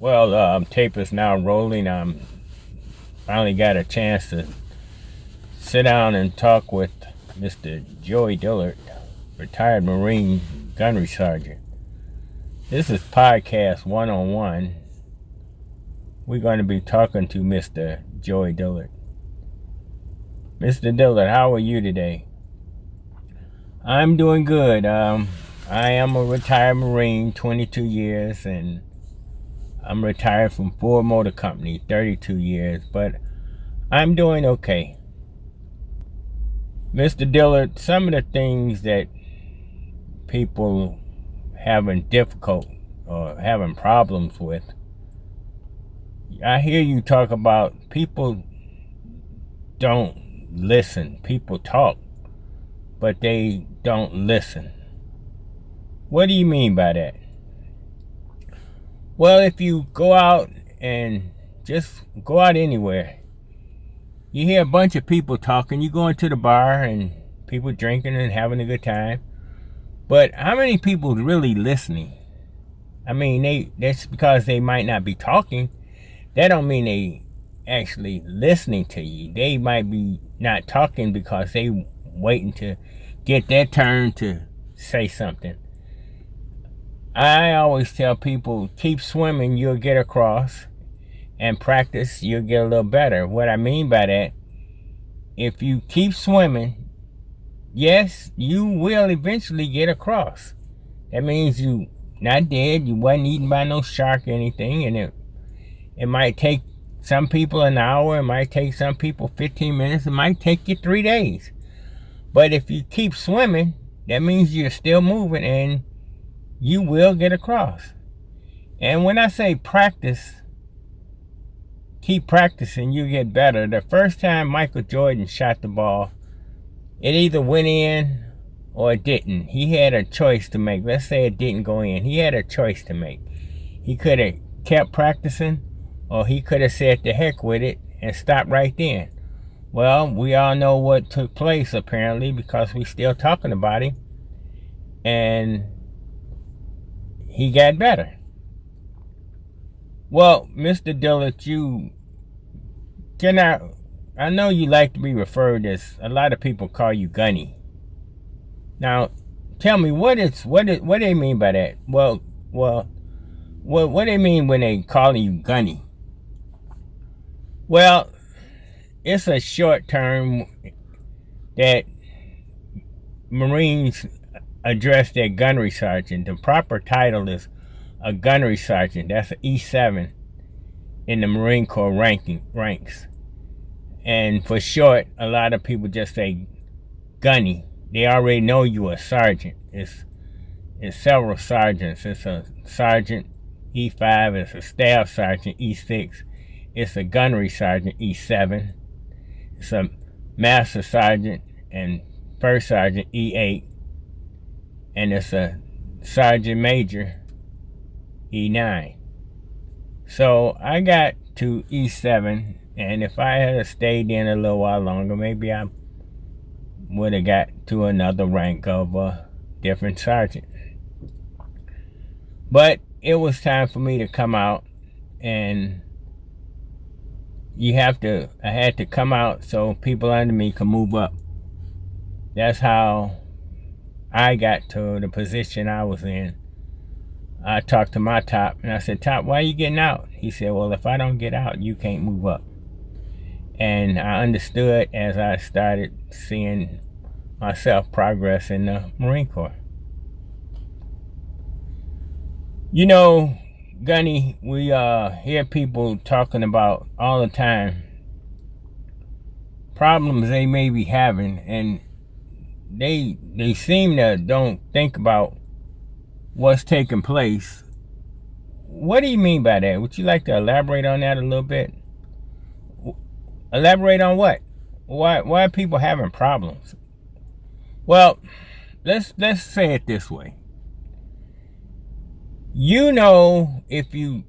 Well, tape is now rolling. Finally got a chance to sit down and talk with Mr. Joey Dillard, retired Marine gunnery sergeant. This is podcast 101. We're going to be talking to Mr. Joey Dillard. Mr. Dillard, how are you today? I'm doing good. I am a retired Marine, 22 years, and I'm retired from Ford Motor Company, 32 years, but I'm doing okay. Mr. Dillard, some of the things that people having difficult or having problems with, I hear you talk about people don't listen. People talk, but they don't listen. What do you mean by that? Well, if you go out and just go out anywhere, you hear a bunch of people talking. You go into the bar and people drinking and having a good time. But how many people really listening? I mean, that's because they might not be talking. That don't mean they actually listening to you. They might be not talking because they waiting to get their turn to say something. I always tell people, keep swimming, you'll get across, and practice, you'll get a little better. What I mean by that, if you keep swimming, yes, you will eventually get across. That means you not dead, you wasn't eaten by no shark or anything, and it might take some people an hour, it might take some people 15 minutes, it might take you 3 days. But if you keep swimming, that means you're still moving and you will get across. And when I say practice, keep practicing, you get better. The first time Michael Jordan shot the ball, it either went in or it didn't. He had a choice to make. Let's say it didn't go in. He had a choice to make. He could have kept practicing, or he could have said to heck with it and stopped right then. Well, we all know what took place apparently because we're still talking about him. And he got better. Well, Mr. Dillard, I know you like to be referred as, a lot of people call you Gunny. Now, tell me, what do they mean by that? Well, what do they mean when they call you Gunny? Well, it's a short term that Marines address their gunnery sergeant. The proper title is a gunnery sergeant. That's an E7 in the Marine Corps ranks. And for short, a lot of people just say Gunny. They already know you're a sergeant. It's several sergeants. It's a sergeant E5. It's a staff sergeant E6. It's a gunnery sergeant E7. It's a master sergeant and first sergeant E8. And it's a sergeant major E9. So I got to E7, and if I had stayed in a little while longer, maybe I would have got to another rank of a different sergeant. But it was time for me to come out, and I had to come out so people under me could move up. That's how I got to the position I was in. I talked to my top and I said, Top, why are you getting out? He said, well, if I don't get out, you can't move up. And I understood as I started seeing myself progress in the Marine Corps. You know, Gunny, we hear people talking about all the time problems they may be having, and they seem to don't think about what's taking place. What do you mean by that? Would you like to elaborate on that a little bit? Elaborate on what? Why are people having problems? Well, let's say it this way. You know, if you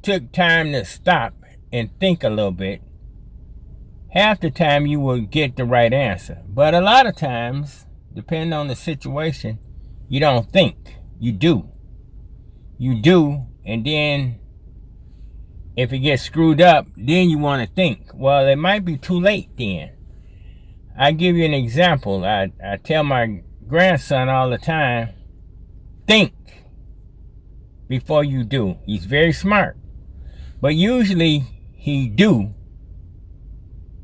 took time to stop and think a little bit, half the time you will get the right answer. But a lot of times, depending on the situation, you don't think. You do. And then if it gets screwed up, then you want to think. Well, it might be too late then. I give you an example. I tell my grandson all the time, think before you do. He's very smart. But usually he do.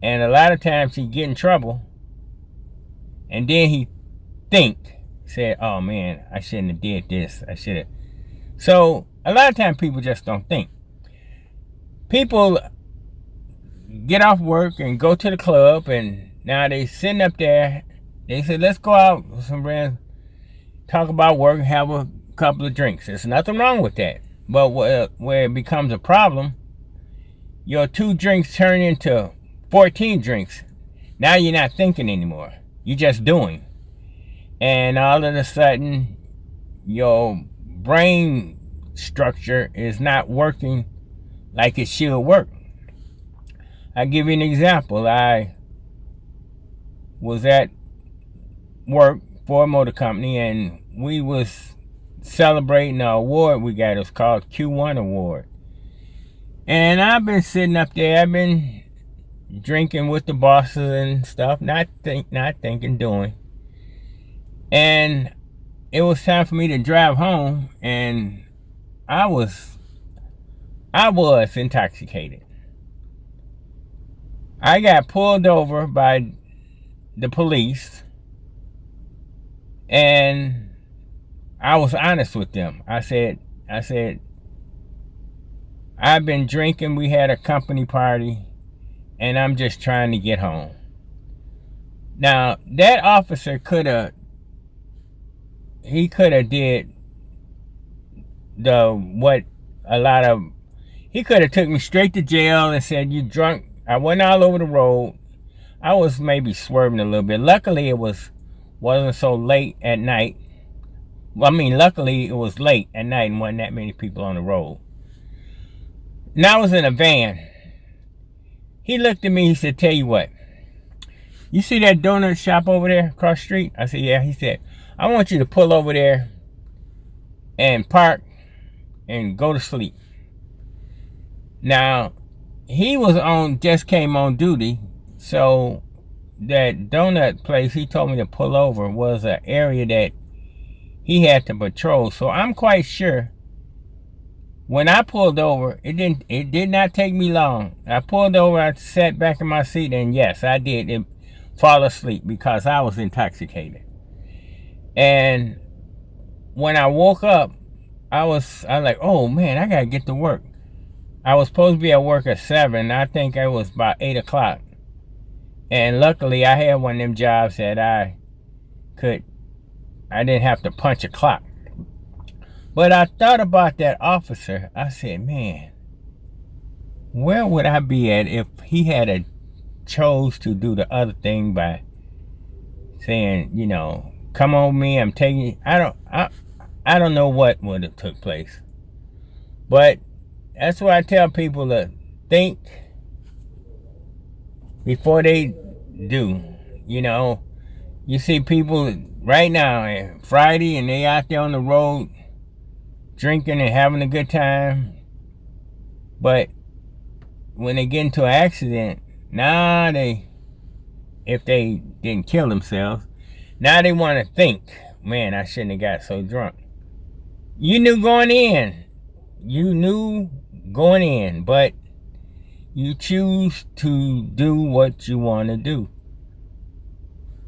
And a lot of times he get in trouble. And then he said, oh man, I shouldn't have did this. I should have. So a lot of times people just don't think. People get off work and go to the club, and now they sitting up there. They said, let's go out with some friends, talk about work, and have a couple of drinks. There's nothing wrong with that. But where it becomes a problem, your 2 drinks turn into 14 drinks. Now you're not thinking anymore. You're just doing. And all of a sudden, your brain structure is not working like it should work. I'll give you an example. I was at work for a motor company, and we was celebrating an award we got. It was called Q1 Award. And I've been sitting up there. I've been drinking with the bosses and stuff, not thinking, doing. And it was time for me to drive home, and I was intoxicated. I got pulled over by the police, and I was honest with them. I said, I've been drinking. We had a company party, and I'm just trying to get home. Now, that officer could have did he could have took me straight to jail and said, you drunk. I went all over the road. I was maybe swerving a little bit. Luckily, it wasn't so late at night. Well, I mean, luckily, it was late at night and wasn't that many people on the road. Now I was in a van. He looked at me. He said, tell you what. You see that donut shop over there across the street? I said, yeah. He said, I want you to pull over there and park and go to sleep. Now, he just came on duty, so that donut place he told me to pull over was an area that he had to patrol. So I'm quite sure when I pulled over, it did not take me long. I pulled over, I sat back in my seat, and yes, I did fall asleep because I was intoxicated. And when I woke up, I was like, oh man, I gotta get to work. I was supposed to be at work at 7. I think it was about 8 o'clock. And luckily, I had one of them jobs that I didn't have to punch a clock. But I thought about that officer. I said, man, where would I be at if he had chose to do the other thing by saying, come on me, I'm taking you. I don't know what would have took place. But that's why I tell people to think before they do. You see people right now, Friday, and they out there on the road drinking and having a good time. But when they get into an accident, now if they didn't kill themselves, now they want to think, man, I shouldn't have got so drunk. You knew going in, but you choose to do what you want to do.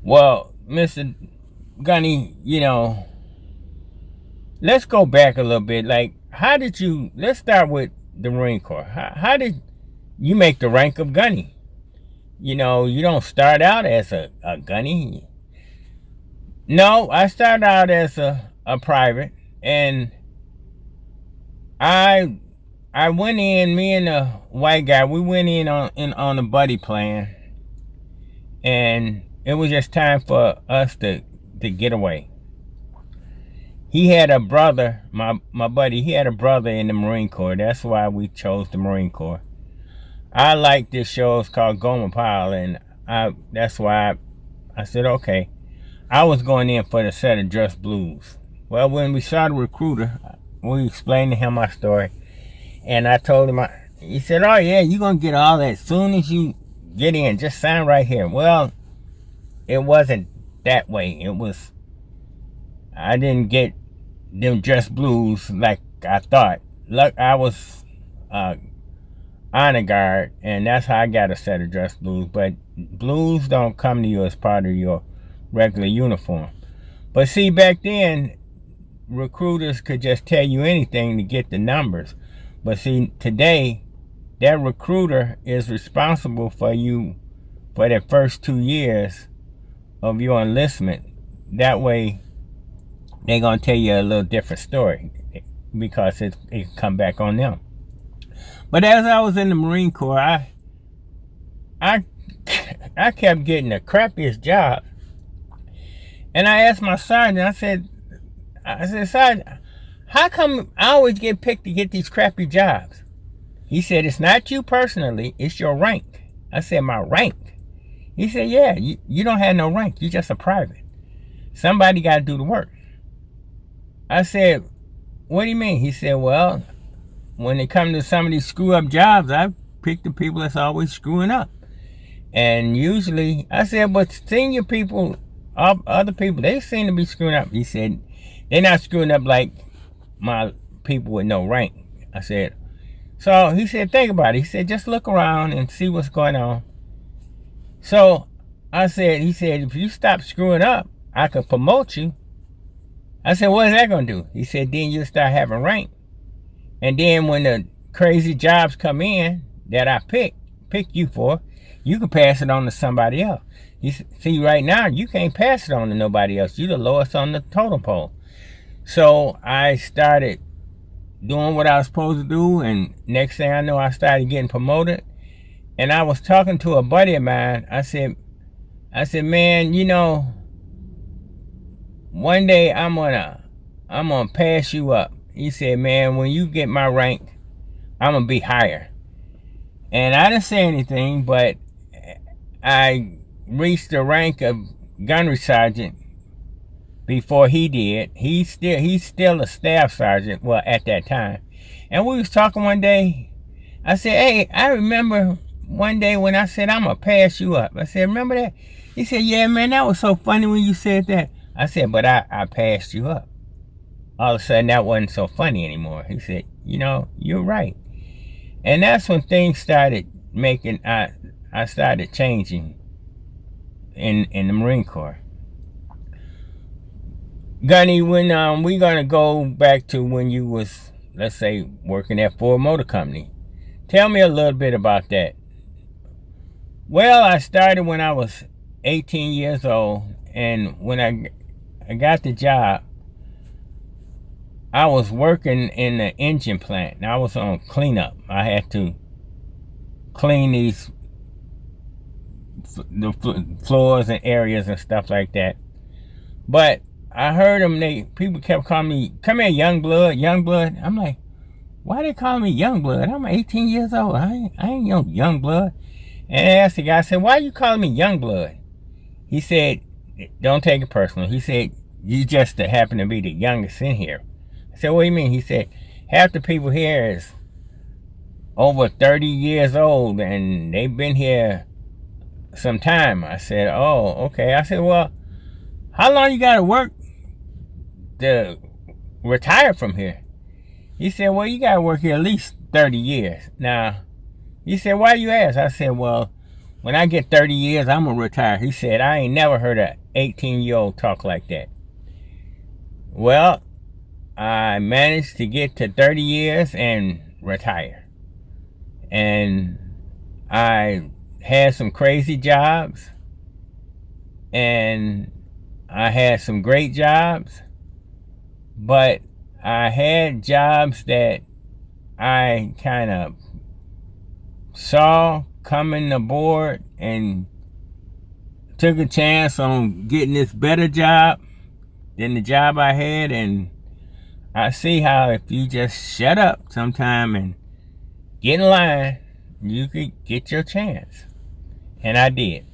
Well, Mr. Gunny, let's go back a little bit. Like, let's start with the Marine Corps. How did you make the rank of gunny? You don't start out as a gunny. No, I started out as a private, and I went in, me and the white guy, we went in on a buddy plan, and it was just time for us to get away. He had a brother, my buddy, he had a brother in the Marine Corps. That's why we chose the Marine Corps. I like this show. It's called Gomer Pyle, and that's why I said, okay. I was going in for the set of Dress Blues. Well, when we saw the recruiter, we explained to him my story, and I told him he said, oh yeah, you're going to get all that as soon as you get in. Just sign right here. Well, it wasn't that way. It was, I didn't get them dress blues like I thought. Look, I was honor guard, and that's how I got a set of dress blues. But blues don't come to you as part of your regular uniform. But see, back then, recruiters could just tell you anything to get the numbers. But see, today, that recruiter is responsible for you for the first 2 years of your enlistment. That way, they're going to tell you a little different story because it can come back on them. But as I was in the Marine Corps, I kept getting the crappiest job. And I asked my sergeant, I said, Sergeant, how come I always get picked to get these crappy jobs? He said, it's not you personally, it's your rank. I said, my rank? He said, yeah, you don't have no rank. You're just a private. Somebody got to do the work. I said, what do you mean? He said, well, when it comes to some of these screw up jobs, I pick the people that's always screwing up. And usually, I said, but senior people, other people, they seem to be screwing up. He said, they're not screwing up like my people with no rank. I said, so he said, think about it. He said, just look around and see what's going on. So I said, he said, if you stop screwing up, I could promote you. I said, what is that going to do? He said, then you'll start having rank. And then when the crazy jobs come in that I pick you for, you can pass it on to somebody else. You see, right now, you can't pass it on to nobody else. You're the lowest on the totem pole. So I started doing what I was supposed to do, and next thing I know, I started getting promoted. And I was talking to a buddy of mine. I said, man, you know, one day I'm gonna pass you up. He said, man, when you get my rank, I'm gonna be higher. And I didn't say anything, but I reached the rank of gunnery sergeant before he did. He's still a staff sergeant, well, at that time. And we was talking one day. I said, hey, I remember one day when I said, I'm gonna pass you up. I said, remember that? He said, yeah, man, that was so funny when you said that. I said, but I passed you up. All of a sudden, that wasn't so funny anymore. He said, you know, you're right. And that's when things started making, I started changing in the Marine Corps. Gunny, when we're going to go back to when you was, let's say, working at Ford Motor Company. Tell me a little bit about that. Well, I started when I was 18 years old, and when I got the job, I was working in the engine plant. I was on cleanup. I had to clean the floors and areas and stuff like that. But I heard them, people kept calling me, come here, young blood. I'm like, why they call me young blood? I'm 18 years old. I ain't no young blood. And I asked the guy, I said, why you calling me young blood? He said, don't take it personal. He said, you just happen to be the youngest in here. I said, what do you mean? He said, half the people here is over 30 years old and they've been here some time. I said, oh, okay. I said, well, how long you got to work to retire from here? He said, well, you got to work here at least 30 years. Now, he said, why you ask? I said, well, when I get 30 years, I'm going to retire. He said, I ain't never heard an 18-year-old talk like that. Well, I managed to get to 30 years and retire. And I had some crazy jobs. And I had some great jobs. But I had jobs that I kind of saw coming aboard and took a chance on getting this better job than the job I had. And I see how if you just shut up sometime and get in line, you could get your chance. And I did.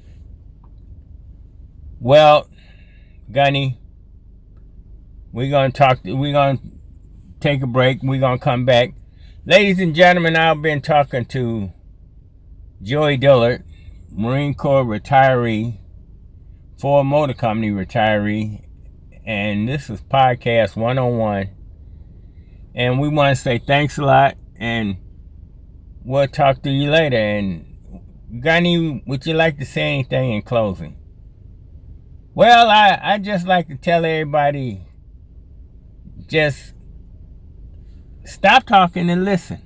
Well, Gunny, we're going to take a break. We're going to come back. Ladies and gentlemen, I've been talking to Joey Dillard, Marine Corps retiree, Ford Motor Company retiree, and this is Podcast 101. And we want to say thanks a lot, and we'll talk to you later. And would you like to say anything in closing? Well, I just like to tell everybody, just stop talking and listen.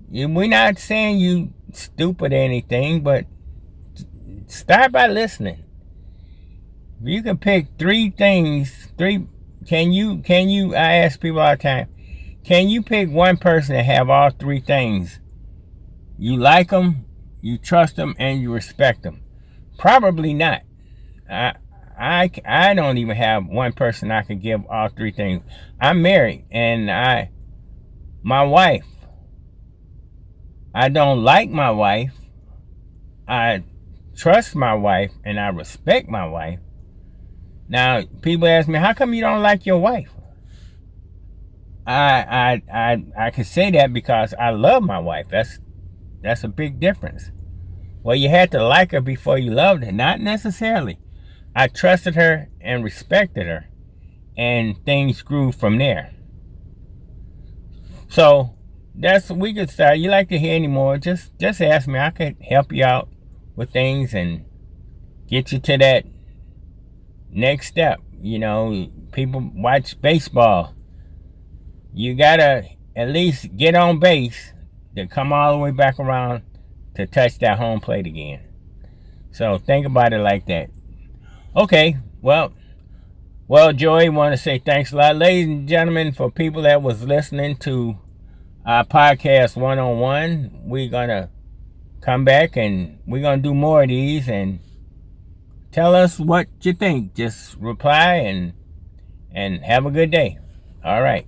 We're not saying you stupid or anything, but start by listening. If you can pick three things, can you, I ask people all the time, can you pick one person that have all three things? You like them, you trust them, and you respect them. Probably not. I don't even have one person I could give all three things. I'm married, and my wife, I don't like my wife. I trust my wife, and I respect my wife. Now, people ask me, how come you don't like your wife? I can say that because I love my wife. That's a big difference. Well, you had to like her before you loved her. Not necessarily. I trusted her and respected her, and things grew from there. So we could start. You like to hear any more? Just ask me. I could help you out with things and get you to that next step. You know, people watch baseball. You gotta at least get on base to come all the way back around to touch that home plate again. So think about it like that. Okay, well, Joey, want to say thanks a lot, ladies and gentlemen, for people that was listening to our podcast 101. We're gonna come back and we're gonna do more of these, and tell us what you think. Just reply and have a good day. All right.